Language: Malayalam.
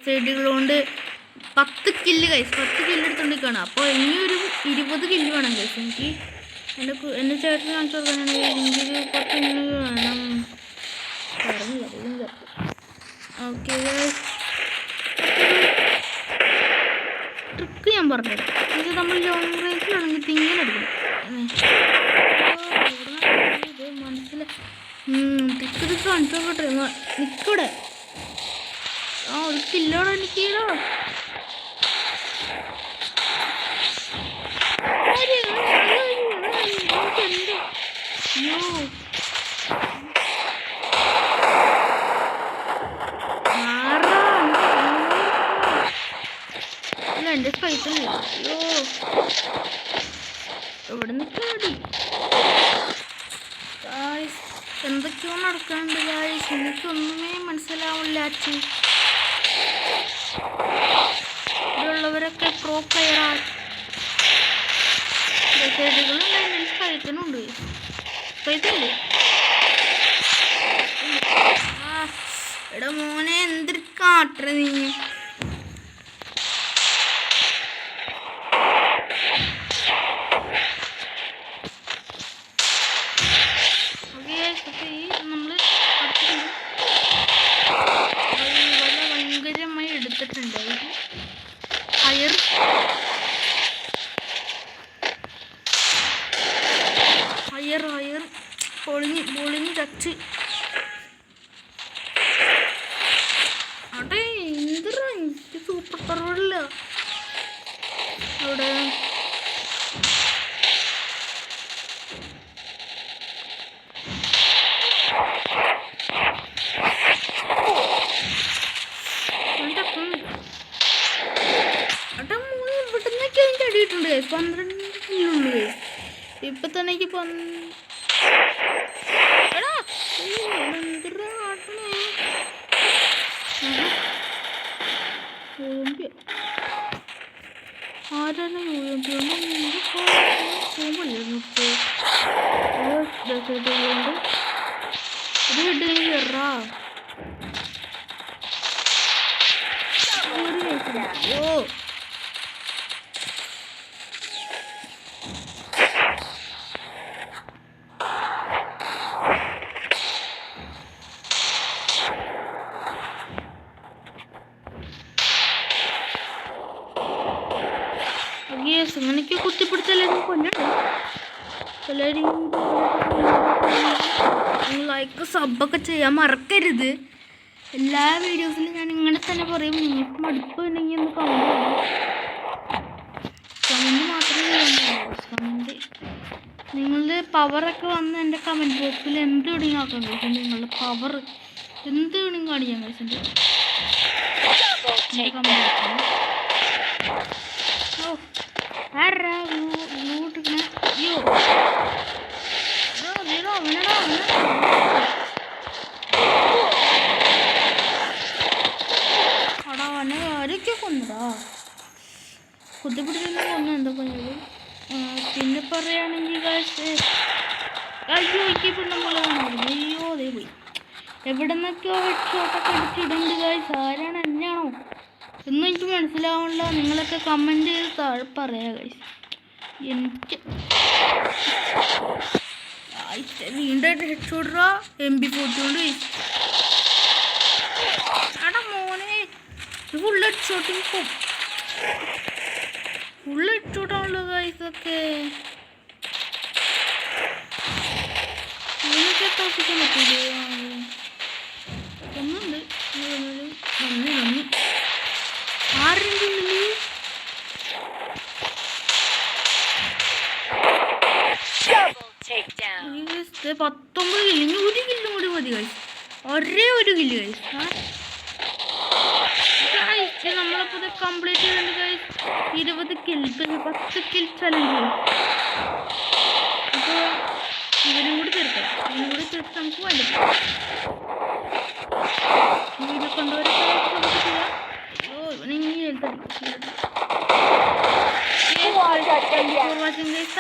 സൈഡുകളുകൊണ്ട് 10 കില്ല് കൈസ് 10 കില്ല് എടുത്തോണ്ടിരിക്കുകയാണ്. അപ്പോൾ ഇനിയൊരു 20 കില്ല് വേണം കൈസ്. എനിക്ക് എൻ്റെ ചേട്ടൻ കാണിച്ചു കൊടുക്കാനാണെങ്കിൽ എനിക്കൊരു 10 കില്ല് വേണം. പറഞ്ഞില്ല. ഓക്കെ ട്രിക്ക് ഞാൻ പറഞ്ഞത് ഇത് നമ്മൾ ലോങ് റേഞ്ചിലാണെങ്കിൽ തിങ്ങനെ എടുക്കണം. ഇത് മനസ്സിലായി ട്രിക്ക് കാണിച്ചു നോക്കട്ടെ. നിൽക്കൂടെ ഒരു കില്ലോടെ എനിക്കോ എൻ്റെ സ്പൈസല്ലേ അയ്യോ എവിടെ നിൽക്കാടി ഗായ്സ്. എന്തൊക്കെയോ നടക്കാനുണ്ട് ഗായ്സ്. എനിക്കൊന്നുമേ മനസ്സിലാവില്ല. ഇവിടെയുള്ളവരൊക്കെ പ്രോ പ്ലെയറാണ്. സ്പൈസനുണ്ട് സ്പൈസല്ലേ എടാ മോനെ എന്തൊരു കാട്ടറ നീ. നമ്മൾ ഭയങ്കരമായി എടുത്തിട്ടുണ്ട്. ഹയർ പൊളിഞ്ഞ് ടച്ച് അടേ എന്തിനാ എനിക്ക് സൂപ്പർ പവറില്ല അവിടെ. ഇവിടുന്നൊക്കെ എനിക്ക് അടിയിട്ടുണ്ട്. 12 കില്ലുണ്ട്. ഇപ്പൊ തന്നെ എനിക്ക് ആരാണ് ഓ അങ്ങനെയൊക്കെ കുത്തിപ്പിടിച്ചെല്ലാവരും കൊല്ലണ്ടേ. എല്ലാവരും ലൈക്ക് സബ്ബൊക്കെ ചെയ്യാൻ മറക്കരുത്. എല്ലാ വീഡിയോസിലും ഞാൻ ഇങ്ങനെ തന്നെ പറയും. നിങ്ങൾക്ക് മടുപ്പ് ഉണ്ടെങ്കിൽ ഒന്ന് കമൻറ്റ് മാത്രമേ ചെയ്യാൻ കമൻറ്റ് നിങ്ങളുടെ പവറൊക്കെ വന്ന് എൻ്റെ കമൻറ്റ് ബോക്സിൽ എന്ത് വേണമെങ്കിൽ ആക്കാൻ കഴിച്ചു. നിങ്ങളുടെ പവർ എന്ത് വേണമെങ്കിൽ കാണിക്കാൻ കഴിച്ചിട്ടുണ്ട് കമൻറ്റ് ബോക്സിൽ. ഓ ആരൊക്കെ കൊന്നടാ കുത്തിപ്പിടിച്ചൊന്നും കൊന്നു എന്താ കൊന്നത്. പിന്നെ പറയുകയാണെങ്കിൽ അയ്യോയ്ക്ക് നമ്മളെ കാണാറില്ല. അയ്യോ അതേ പോയി. എവിടെ നിന്നൊക്കെയോ ഹെഡ്ഷോട്ടൊക്കെ അടിച്ചിടുന്നുണ്ട് ഗായ്സ്. ആരാണ് എന്നെയാണോ എന്നും എനിക്ക് മനസ്സിലാവണില്ല. നിങ്ങളൊക്കെ കമൻറ്റ് ചെയ്ത് താഴെ പറയാം ഗൈസ്. എനിക്ക് വീണ്ടും ഹെഡ്ഷോട്ടാ MP40 കൊണ്ട് ആടാ മോനെ ഫുൾ ഹെഡ്ഷോട്ടിങ് ഫുൾ ഹെഡ്ഷോട്ടാണല്ലോ ഗൈസ്. ഒക്കെ എനിക്ക് തോപ്പിക്കാൻ പറ്റൂലേ. ഒന്നുണ്ട് നന്ദി ആരുടെ ഉള്ളിൽ 19 കില്ല്. ഇനി 1 കില്ലും കൂടി മതി ഗൈസ്. ഒരേ 1 കില്ല് ഗൈസ്. നമ്മളപ്പോൾ കംപ്ലീറ്റ് ചെയ്തിട്ടുണ്ട് ഗൈസ്. 20 kill 10 kill challenge. അപ്പോൾ ഇവരും കൂടി തീർക്കാം. നമുക്ക് വേണ്ട വീഡിയോ കൊണ്ടുവരൊക്കെ ചെയ്യാം. അയ്യോ ഇവനെങ്കിൽ എടുത്തടിക്കും. Watching guys.